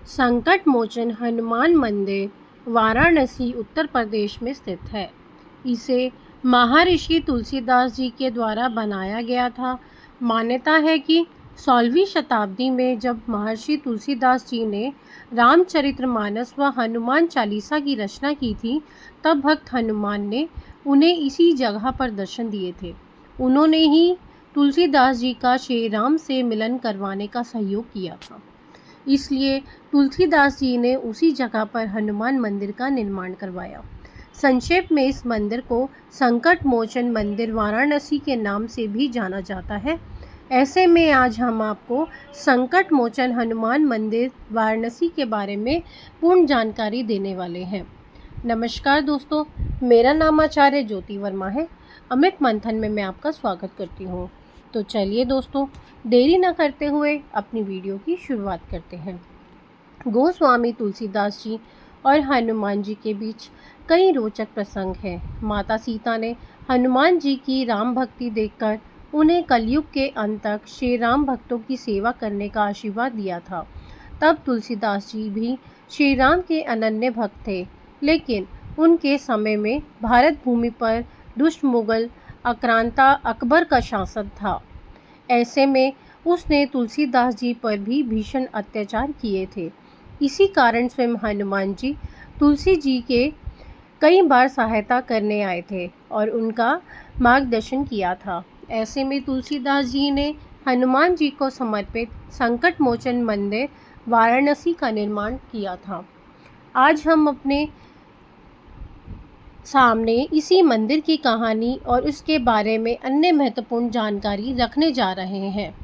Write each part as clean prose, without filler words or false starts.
संकट मोचन हनुमान मंदिर वाराणसी उत्तर प्रदेश में स्थित है। इसे महर्षि तुलसीदास जी के द्वारा बनाया गया था। मान्यता है कि 16वीं शताब्दी में जब महर्षि तुलसीदास जी ने रामचरितमानस व हनुमान चालीसा की रचना की थी, तब भक्त हनुमान ने उन्हें इसी जगह पर दर्शन दिए थे। उन्होंने ही तुलसीदास जी का श्री राम से मिलन करवाने का सहयोग किया था। इसलिए तुलसीदास जी ने उसी जगह पर हनुमान मंदिर का निर्माण करवाया। संक्षेप में इस मंदिर को संकट मोचन मंदिर वाराणसी के नाम से भी जाना जाता है। ऐसे में आज हम आपको संकट मोचन हनुमान मंदिर वाराणसी के बारे में पूर्ण जानकारी देने वाले हैं। नमस्कार दोस्तों, मेरा नाम आचार्य ज्योति वर्मा है। अमृत मंथन में मैं आपका स्वागत करती हूँ। तो चलिए दोस्तों, देरी न करते हुए अपनी वीडियो की शुरुआत करते हैं। गोस्वामी तुलसीदास जी और हनुमान जी के बीच कई रोचक प्रसंग हैं। माता सीता ने हनुमान जी की राम भक्ति देखकर उन्हें कलयुग के अंत तक श्री राम भक्तों की सेवा करने का आशीर्वाद दिया था। तब तुलसीदास जी भी श्री राम के अनन्य भक्त थे, लेकिन उनके समय में भारत भूमि पर दुष्ट मुगल आक्रांता अकबर का शासन था। ऐसे में उसने तुलसीदास जी पर भी भीषण अत्याचार किए थे। इसी कारण स्वयं हनुमान जी तुलसी जी के कई बार सहायता करने आए थे और उनका मार्गदर्शन किया था। ऐसे में तुलसीदास जी ने हनुमान जी को समर्पित संकट मोचन मंदिर वाराणसी का निर्माण किया था। आज हम अपने सामने इसी मंदिर की कहानी और उसके बारे में अन्य महत्वपूर्ण जानकारी रखने जा रहे हैं।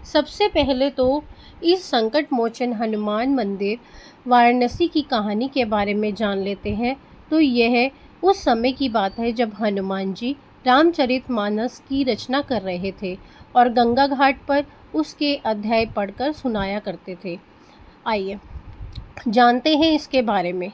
सबसे पहले तो इस संकट मोचन हनुमान मंदिर वाराणसी की कहानी के बारे में जान लेते हैं। तो यह उस समय की बात है जब हनुमान जी रामचरितमानस की रचना कर रहे थे और गंगा घाट पर उसके अध्याय पढ़कर सुनाया करते थे। आइए जानते हैं इसके बारे में।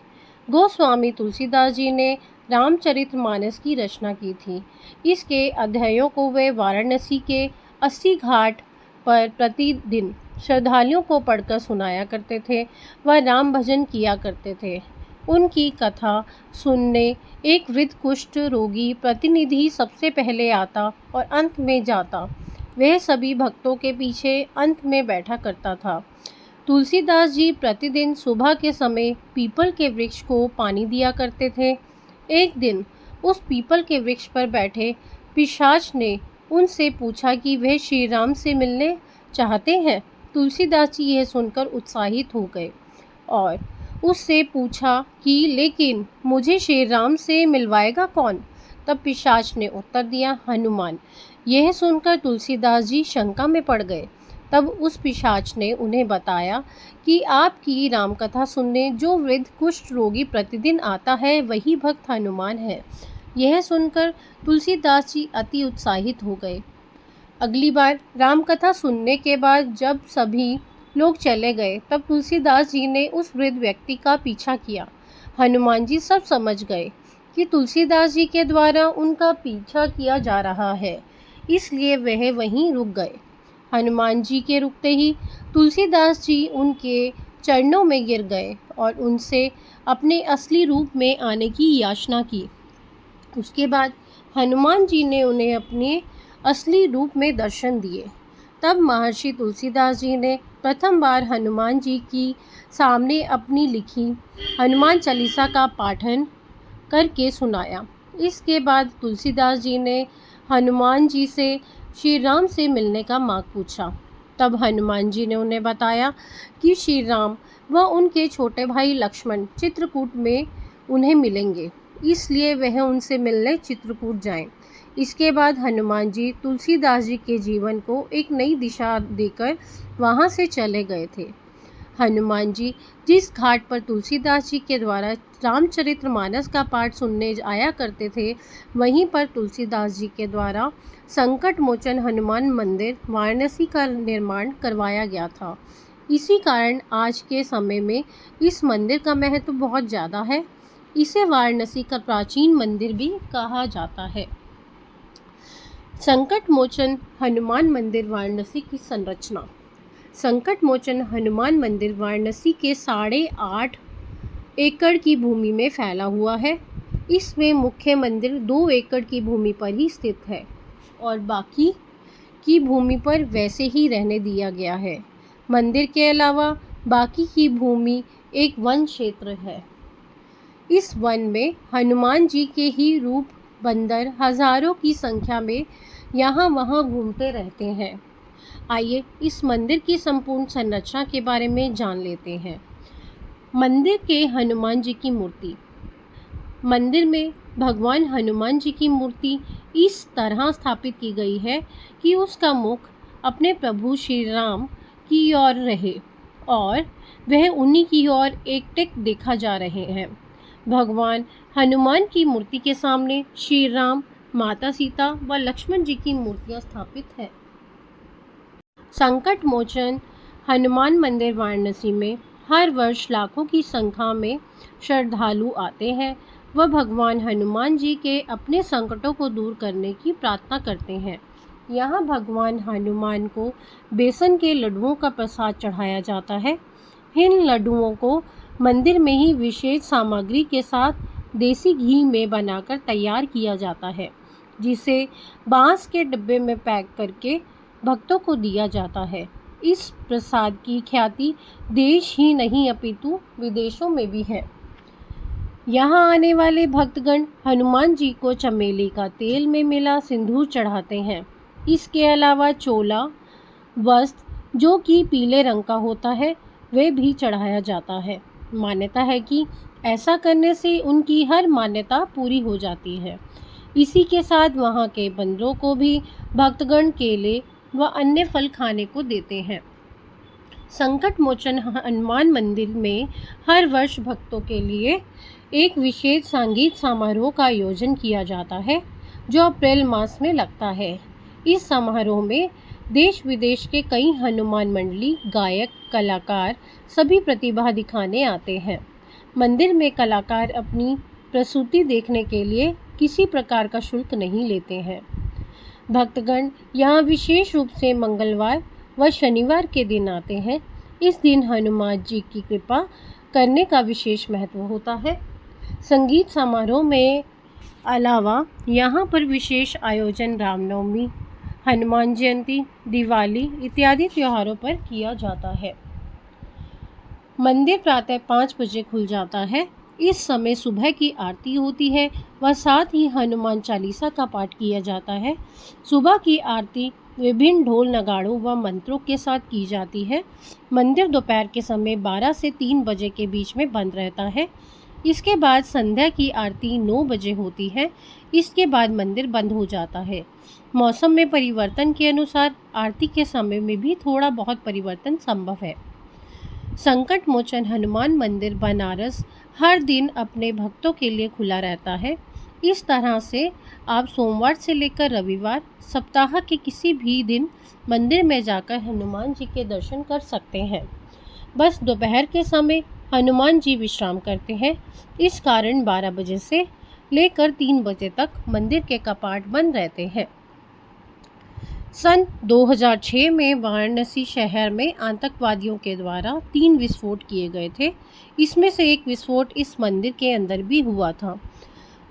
गोस्वामी तुलसीदास जी ने रामचरितमानस की रचना की थी। इसके अध्यायों को वे वाराणसी के 80 घाट पर प्रतिदिन श्रद्धालुओं को पढ़कर सुनाया करते थे व राम भजन किया करते थे। उनकी कथा सुनने एक वृद्ध कुष्ठ रोगी प्रतिनिधि सबसे पहले आता और अंत में जाता। वह सभी भक्तों के पीछे अंत में बैठा करता था। तुलसीदास जी प्रतिदिन सुबह के समय पीपल के वृक्ष को पानी दिया करते थे। एक दिन उस पीपल के वृक्ष पर बैठे पिशाच ने उनसे पूछा कि वह श्री राम से मिलने चाहते हैं। तुलसीदास जी यह सुनकर उत्साहित हो गए और उससे पूछा कि लेकिन मुझे श्री राम से मिलवाएगा कौन? तब पिशाच ने उत्तर दिया, हनुमान। यह सुनकर तुलसीदास जी शंका में पड़ गए। तब उस पिशाच ने उन्हें बताया कि आपकी रामकथा सुनने जो वृद्ध कुष्ठ रोगी प्रतिदिन आता है वही भक्त हनुमान है। यह सुनकर तुलसीदास जी अति उत्साहित हो गए। अगली बार रामकथा सुनने के बाद जब सभी लोग चले गए, तब तुलसीदास जी ने उस वृद्ध व्यक्ति का पीछा किया। हनुमान जी सब समझ गए कि तुलसीदास जी के द्वारा उनका पीछा किया जा रहा है, इसलिए वह वहीं रुक गए। हनुमान जी के रुकते ही तुलसीदास जी उनके चरणों में गिर गए और उनसे अपने असली रूप में आने की याचना की। उसके बाद हनुमान जी ने उन्हें अपने असली रूप में दर्शन दिए। तब महर्षि तुलसीदास जी ने प्रथम बार हनुमान जी की सामने अपनी लिखी हनुमान चालीसा का पाठन करके सुनाया। इसके बाद तुलसीदास जी ने हनुमान जी से श्री राम से मिलने का मार्ग पूछा। तब हनुमान जी ने उन्हें बताया कि श्री राम व उनके छोटे भाई लक्ष्मण चित्रकूट में उन्हें मिलेंगे, इसलिए वह उनसे मिलने चित्रकूट जाएं। इसके बाद हनुमान जी तुलसीदास जी के जीवन को एक नई दिशा देकर वहां से चले गए थे। हनुमान जी जिस घाट पर तुलसीदास जी के द्वारा रामचरितमानस का पाठ सुनने आया करते थे, वहीं पर तुलसीदास जी के द्वारा संकट मोचन हनुमान मंदिर वाराणसी का निर्माण करवाया गया था। इसी कारण आज के समय में इस मंदिर का महत्व बहुत ज़्यादा है। इसे वाराणसी का प्राचीन मंदिर भी कहा जाता है। संकट मोचन हनुमान मंदिर वाराणसी की संरचना। संकट मोचन हनुमान मंदिर वाराणसी के 8.5 एकड़ की भूमि में फैला हुआ है। इसमें मुख्य मंदिर 2 एकड़ की भूमि पर ही स्थित है और बाकी की भूमि पर वैसे ही रहने दिया गया है। मंदिर के अलावा बाकी की भूमि एक वन क्षेत्र है। इस वन में हनुमान जी के ही रूप बंदर हजारों की संख्या में यहाँ वहाँ घूमते रहते हैं। आइए इस मंदिर की संपूर्ण संरचना के बारे में जान लेते हैं। मंदिर के हनुमान जी की मूर्ति। मंदिर में भगवान हनुमान जी की मूर्ति इस तरह स्थापित की गई है कि उसका मुख अपने प्रभु श्री राम की ओर रहे और वह उन्हीं की ओर एकटक देखा जा रहे हैं। भगवान हनुमान की मूर्ति के सामने श्री राम, माता सीता व लक्ष्मण जी की मूर्तियां स्थापित है। संकट मोचन हनुमान मंदिर वाराणसी में हर वर्ष लाखों की संख्या में श्रद्धालु आते हैं। वह भगवान हनुमान जी के अपने संकटों को दूर करने की प्रार्थना करते हैं। यहाँ भगवान हनुमान को बेसन के लड्डुओं का प्रसाद चढ़ाया जाता है। इन लड्डुओं को मंदिर में ही विशेष सामग्री के साथ देसी घी में बनाकर तैयार किया जाता है, जिसे बांस के डिब्बे में पैक करके भक्तों को दिया जाता है। इस प्रसाद की ख्याति देश ही नहीं अपितु विदेशों में भी है। यहाँ आने वाले भक्तगण हनुमान जी को चमेली का तेल में मिला सिंदूर चढ़ाते हैं। इसके अलावा चोला वस्त्र जो कि पीले रंग का होता है वह भी चढ़ाया जाता है। मान्यता है कि ऐसा करने से उनकी हर मान्यता पूरी हो जाती है। इसी के साथ वहाँ के बंदरों को भी भक्तगण केले व अन्य फल खाने को देते हैं। संकट मोचन हनुमान मंदिर में हर वर्ष भक्तों के लिए एक विशेष संगीत समारोह का आयोजन किया जाता है, जो अप्रैल मास में लगता है। इस समारोह में देश विदेश के कई हनुमान मंडली, गायक, कलाकार सभी प्रतिभा दिखाने आते हैं। मंदिर में कलाकार अपनी प्रस्तुति देखने के लिए किसी प्रकार का शुल्क नहीं लेते हैं। भक्तगण यहाँ विशेष रूप से मंगलवार व शनिवार के दिन आते हैं। इस दिन हनुमान जी की कृपा करने का विशेष महत्व होता है। संगीत समारोह में अलावा यहाँ पर विशेष आयोजन रामनवमी, हनुमान जयंती, दिवाली इत्यादि त्योहारों पर किया जाता है। मंदिर प्रातः 5 बजे खुल जाता है। इस समय सुबह की आरती होती है व साथ ही हनुमान चालीसा का पाठ किया जाता है। सुबह की आरती विभिन्न ढोल नगाड़ों व मंत्रों के साथ की जाती है। मंदिर दोपहर के समय 12 से 3 बजे के बीच में बंद रहता है। इसके बाद संध्या की आरती 9 बजे होती है। इसके बाद मंदिर बंद हो जाता है। मौसम में परिवर्तन के अनुसार आरती के समय में भी थोड़ा बहुत परिवर्तन संभव है। संकट मोचन हनुमान मंदिर बनारस हर दिन अपने भक्तों के लिए खुला रहता है। इस तरह से आप सोमवार से लेकर रविवार सप्ताह के किसी भी दिन मंदिर में जाकर हनुमान जी के दर्शन कर सकते हैं। बस दोपहर के समय हनुमान जी विश्राम करते हैं। इस कारण 12 बजे से लेकर 3 बजे तक मंदिर के कपाट बंद रहते हैं। सन 2006 में वाराणसी शहर में आतंकवादियों के द्वारा 3 विस्फोट किए गए थे। इसमें से एक विस्फोट इस मंदिर के अंदर भी हुआ था।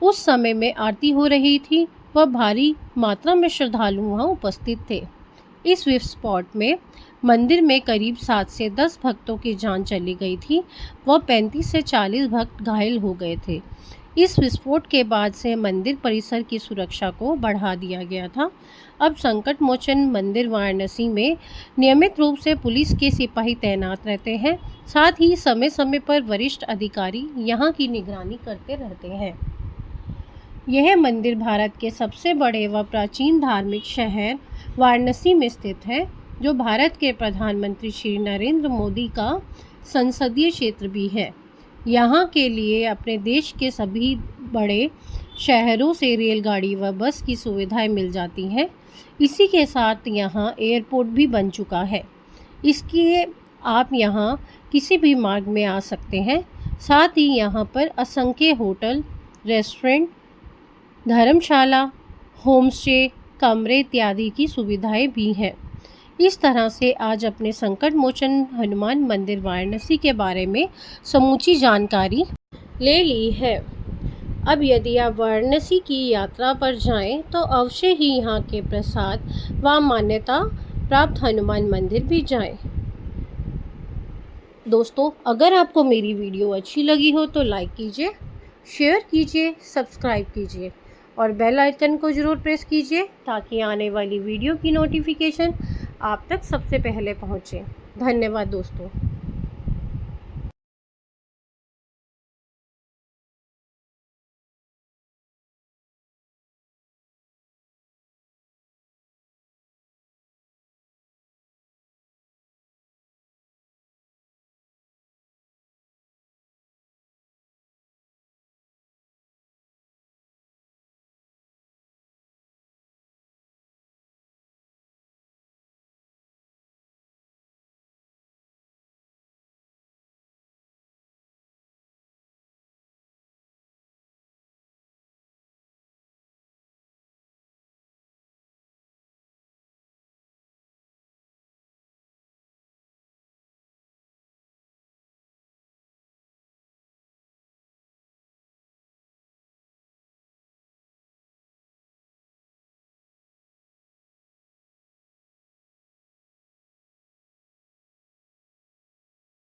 उस समय में आरती हो रही थी व भारी मात्रा में श्रद्धालु वहाँ उपस्थित थे। इस विस्फोट में मंदिर में करीब 7 से 10 भक्तों की जान चली गई थी व 35 से 40 भक्त घायल हो गए थे। इस विस्फोट के बाद से मंदिर परिसर की सुरक्षा को बढ़ा दिया गया था। अब संकट मोचन मंदिर वाराणसी में नियमित रूप से पुलिस के सिपाही तैनात रहते हैं। साथ ही समय समय पर वरिष्ठ अधिकारी यहाँ की निगरानी करते रहते हैं। यह मंदिर भारत के सबसे बड़े व प्राचीन धार्मिक शहर वाराणसी में स्थित है, जो भारत के प्रधानमंत्री श्री नरेंद्र मोदी का संसदीय क्षेत्र भी है। यहाँ के लिए अपने देश के सभी बड़े शहरों से रेलगाड़ी व बस की सुविधाएं मिल जाती हैं। इसी के साथ यहाँ एयरपोर्ट भी बन चुका है। इसलिए आप यहाँ किसी भी मार्ग में आ सकते हैं। साथ ही यहाँ पर असंख्य होटल, रेस्टोरेंट, धर्मशाला, होम स्टे, कमरे इत्यादि की सुविधाएं भी हैं। इस तरह से आज अपने संकट मोचन हनुमान मंदिर वाराणसी के बारे में समूची जानकारी ले ली है। अब यदि आप वाराणसी की यात्रा पर जाएं तो अवश्य ही यहाँ के प्रसाद व मान्यता प्राप्त हनुमान मंदिर भी जाएं। दोस्तों, अगर आपको मेरी वीडियो अच्छी लगी हो तो लाइक कीजिए, शेयर कीजिए, सब्सक्राइब कीजिए और बेल आइकन को ज़रूर प्रेस कीजिए ताकि आने वाली वीडियो की नोटिफिकेशन आप तक सबसे पहले पहुँचे। धन्यवाद दोस्तों।